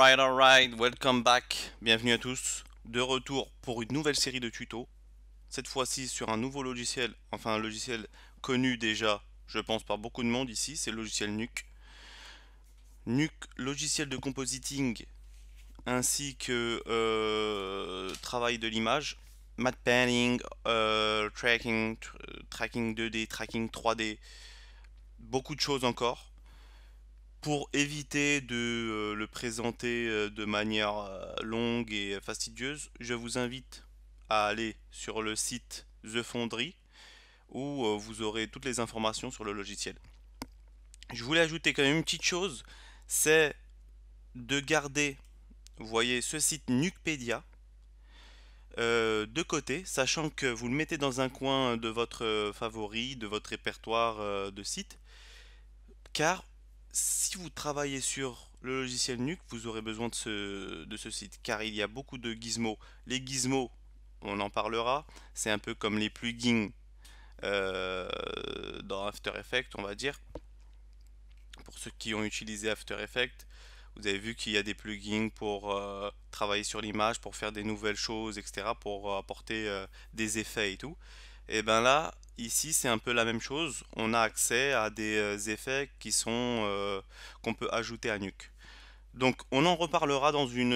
Alright, welcome back. Bienvenue à tous. De retour pour une nouvelle série de tutos. Cette fois-ci sur un nouveau logiciel, enfin un logiciel connu déjà, je pense, par beaucoup de monde ici, c'est le logiciel Nuke. Nuke, logiciel de compositing ainsi que travail de l'image, matte painting, tracking 2D, tracking 3D, beaucoup de choses encore. Pour éviter de le présenter de manière longue et fastidieuse, je vous invite à aller sur le site The Foundry où vous aurez toutes les informations sur le logiciel. Je voulais ajouter quand même une petite chose, c'est de garder, vous voyez, ce site Nukepedia de côté, sachant que vous le mettez dans un coin de votre favori, de votre répertoire de sites, car si vous travaillez sur le logiciel Nuke, vous aurez besoin de ce site, car il y a beaucoup de gizmos. Les gizmos, on en parlera, c'est un peu comme les plugins dans After Effects, on va dire. Pour ceux qui ont utilisé After Effects, vous avez vu qu'il y a des plugins pour travailler sur l'image, pour faire des nouvelles choses, etc., pour apporter des effets et tout. Et ben là, ici, c'est un peu la même chose. On a accès à des effets qui sont qu'on peut ajouter à Nuke. Donc, on en reparlera dans une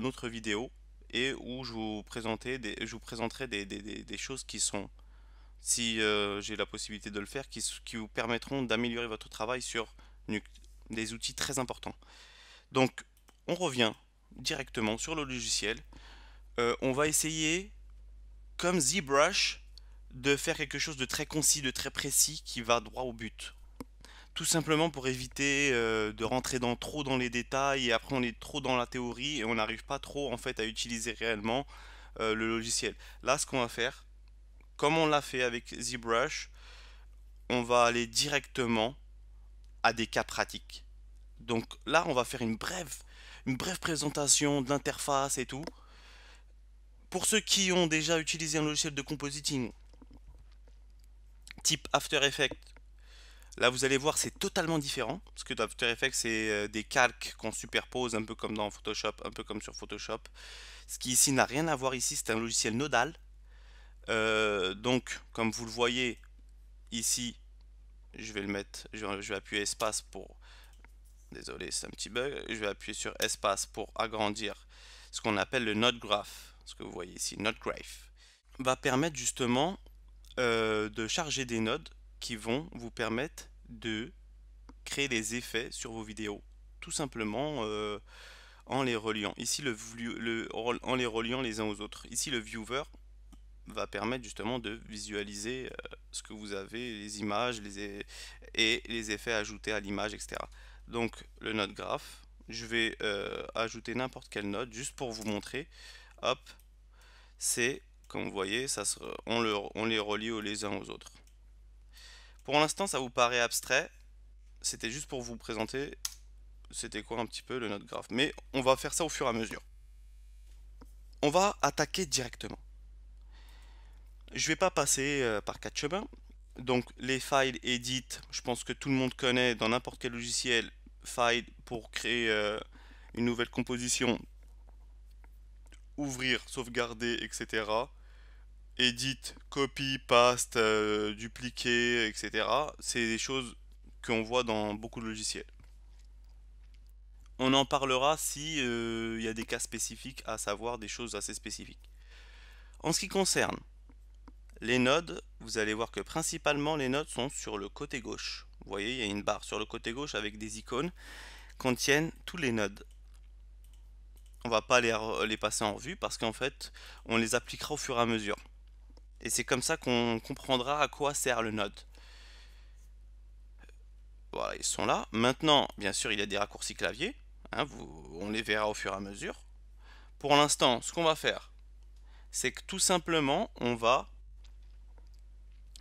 autre vidéo et où je vous présenterai des choses qui sont, si j'ai la possibilité de le faire, qui vous permettront d'améliorer votre travail sur Nuke. Des outils très importants. Donc, on revient directement sur le logiciel. On va essayer, comme ZBrush, de faire quelque chose de très concis, de très précis, qui va droit au but. Tout simplement pour éviter de rentrer trop dans les détails et après on est trop dans la théorie et on n'arrive pas trop en fait à utiliser réellement le logiciel. Là, ce qu'on va faire, comme on l'a fait avec ZBrush, on va aller directement à des cas pratiques. Donc là, on va faire une brève présentation de l'interface et tout. Pour ceux qui ont déjà utilisé un logiciel de compositing type After Effects, là vous allez voir c'est totalement différent. Parce que dans After Effects c'est des calques qu'on superpose un peu comme dans Photoshop, un peu comme sur Photoshop. Ce qui ici n'a rien à voir ici, c'est un logiciel nodal. Donc comme vous le voyez ici, je vais le mettre, je vais appuyer espace pour... Désolé, c'est un petit bug. Je vais appuyer sur espace pour agrandir ce qu'on appelle le node graph. Ce que vous voyez ici, node graph va permettre justement de charger des nodes qui vont vous permettre de créer les effets sur vos vidéos. Tout simplement en les reliant. Ici, en les reliant les uns aux autres. Ici, le viewer va permettre justement de visualiser ce que vous avez, les images et les effets ajoutés à l'image, etc. Donc le node graph, je vais ajouter n'importe quelle node juste pour vous montrer. Hop, c'est comme vous voyez, on les relie les uns aux autres. Pour l'instant, ça vous paraît abstrait. C'était juste pour vous présenter c'était quoi un petit peu le node graph. Mais on va faire ça au fur et à mesure. On va attaquer directement. Je vais pas passer par quatre chemins. Donc les files edit, je pense que tout le monde connaît dans n'importe quel logiciel, file pour créer une nouvelle composition, ouvrir, sauvegarder, etc. Edit, copy, paste, dupliquer, etc. C'est des choses qu'on voit dans beaucoup de logiciels. On en parlera si il y a des cas spécifiques, à savoir des choses assez spécifiques. En ce qui concerne les nodes, vous allez voir que principalement les nodes sont sur le côté gauche. Vous voyez, il y a une barre sur le côté gauche avec des icônes qui contiennent tous les nodes. On va pas les passer en revue parce qu'en fait, on les appliquera au fur et à mesure. Et c'est comme ça qu'on comprendra à quoi sert le node. Voilà, ils sont là. Maintenant, bien sûr, il y a des raccourcis clavier. Hein, on les verra au fur et à mesure. Pour l'instant, ce qu'on va faire, c'est que tout simplement, on va,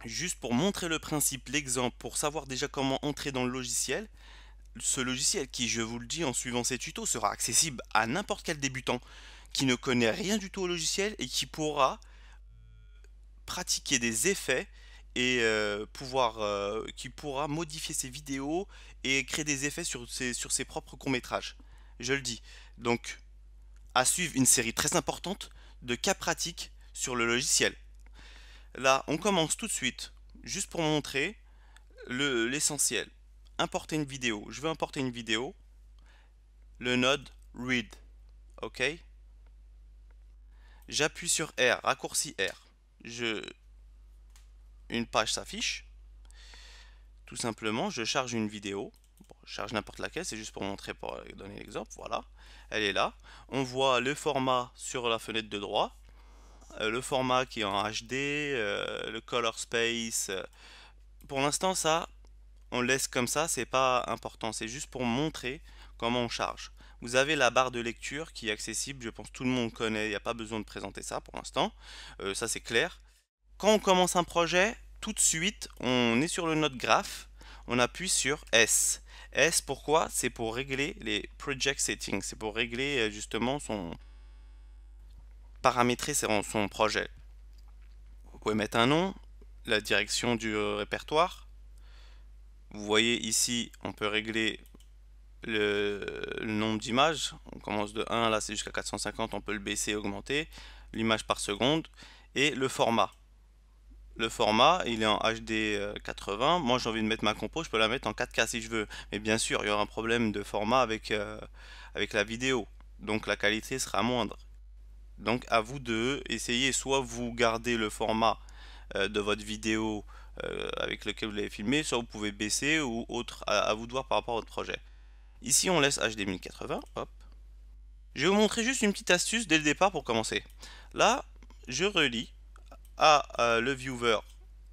juste pour montrer le principe, l'exemple, pour savoir déjà comment entrer dans le logiciel, ce logiciel qui, je vous le dis en suivant ces tutos, sera accessible à n'importe quel débutant qui ne connaît rien du tout au logiciel et qui pourra pratiquer des effets et qui pourra modifier ses vidéos et créer des effets sur ses propres courts-métrages. je le dis. Donc, à suivre une série très importante de cas pratiques sur le logiciel. Là, on commence tout de suite, juste pour montrer l'essentiel. Importer une vidéo. Je veux importer une vidéo. Le node read. OK? J'appuie sur R, raccourci R. Une page s'affiche. Tout simplement, je charge une vidéo. Bon, je charge n'importe laquelle, c'est juste pour montrer, pour donner l'exemple. Voilà, elle est là. On voit le format sur la fenêtre de droite. Le format qui est en HD, le color space. Pour l'instant, ça, on le laisse comme ça, c'est pas important. C'est juste pour montrer comment on charge. Vous avez la barre de lecture qui est accessible, je pense que tout le monde connaît, il n'y a pas besoin de présenter ça pour l'instant. Ça c'est clair. Quand on commence un projet, tout de suite, on est sur le node graph, on appuie sur S. S pourquoi? C'est pour régler les project settings, c'est pour régler justement paramétrer son projet. Vous pouvez mettre un nom, la direction du répertoire. Vous voyez ici, on peut régler le nombre d'images. On commence de 1, là c'est jusqu'à 450, on peut le baisser, augmenter. L'image par seconde. Et le format. Le format, il est en HD 80. Moi, j'ai envie de mettre ma compo, je peux la mettre en 4K si je veux. Mais bien sûr, il y aura un problème de format avec la vidéo. Donc la qualité sera moindre. Donc à vous de essayer, soit vous gardez le format de votre vidéo avec lequel vous l'avez filmé, soit vous pouvez baisser ou autre, à vous de voir par rapport à votre projet. Ici, on laisse HD 1080. Hop. Je vais vous montrer juste une petite astuce dès le départ pour commencer. Là, je relie le viewer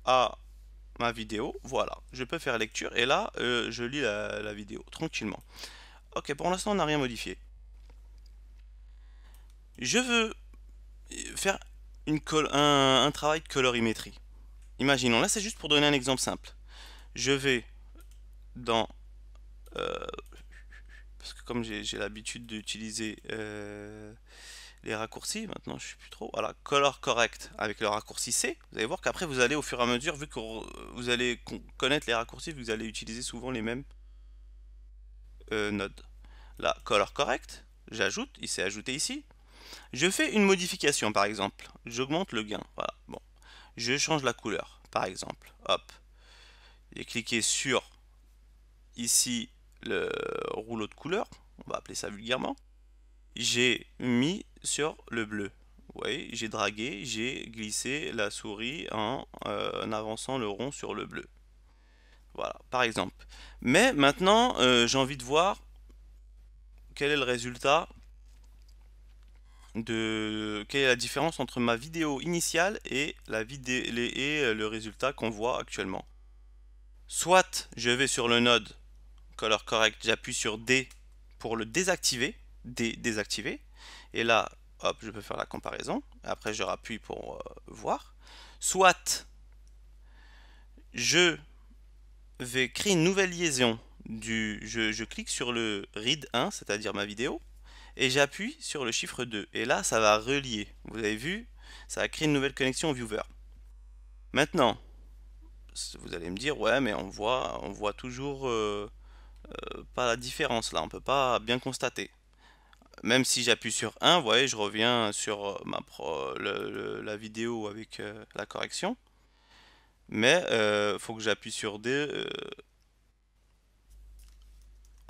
à ma vidéo. Voilà, je peux faire lecture et là, je lis la vidéo tranquillement. Ok, pour l'instant, on n'a rien modifié. Je veux faire un travail de colorimétrie. Imaginons, là c'est juste pour donner un exemple simple. Je vais dans... parce que comme j'ai l'habitude d'utiliser les raccourcis, maintenant je suis plus trop... Voilà, color correct avec le raccourci C. Vous allez voir qu'après vous allez au fur et à mesure, vu que vous allez connaître les raccourcis, vous allez utiliser souvent les mêmes nodes. Là, color correct, j'ajoute, il s'est ajouté ici. Je fais une modification par exemple, j'augmente le gain, voilà, bon. Je change la couleur, par exemple, hop. J'ai cliqué sur, ici, le rouleau de couleur, on va appeler ça vulgairement. J'ai mis sur le bleu. Vous voyez, j'ai dragué, j'ai glissé la souris en avançant le rond sur le bleu. Voilà, par exemple. Mais maintenant, j'ai envie de voir quel est le résultat quelle est la différence entre ma vidéo initiale et le résultat qu'on voit actuellement. Soit je vais sur le node color correct, j'appuie sur D pour le désactiver, désactiver, et là, hop, je peux faire la comparaison. Après, je rappuie pour voir. Soit je vais créer une nouvelle liaison je clique sur le read 1, c'est-à-dire ma vidéo, et j'appuie sur le chiffre 2. Et là, ça va relier. Vous avez vu, ça va créer une nouvelle connexion au viewer. Maintenant, vous allez me dire, ouais, mais on voit toujours pas la différence là, on peut pas bien constater. Même si j'appuie sur 1, vous voyez, je reviens sur la vidéo avec la correction. Mais faut que j'appuie sur D.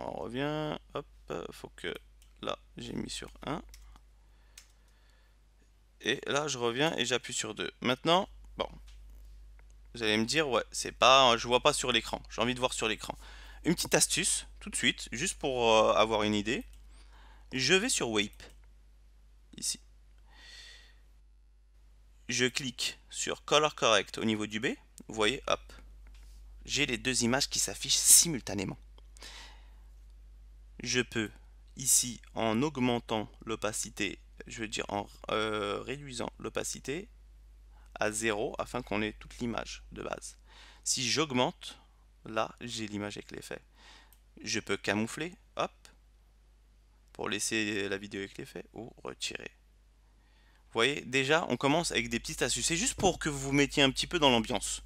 On revient, hop, faut que là j'ai mis sur 1. Et là je reviens et j'appuie sur 2. Maintenant, bon, vous allez me dire, ouais, c'est pas, je vois pas sur l'écran. J'ai envie de voir sur l'écran. Une petite astuce, tout de suite, juste pour avoir une idée. Je vais sur Wape, ici. Je clique sur Color Correct au niveau du B. Vous voyez, hop, j'ai les deux images qui s'affichent simultanément. Je peux, ici, en augmentant l'opacité, je veux dire en réduisant l'opacité à 0 afin qu'on ait toute l'image de base. Si j'augmente, là, j'ai l'image avec l'effet. Je peux camoufler, hop, pour laisser la vidéo avec l'effet, ou retirer. Vous voyez, déjà, on commence avec des petites astuces. C'est juste pour que vous vous mettiez un petit peu dans l'ambiance.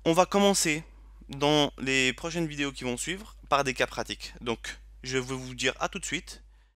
On va commencer dans les prochaines vidéos qui vont suivre par des cas pratiques. Donc, Je vais vous dire à tout de suite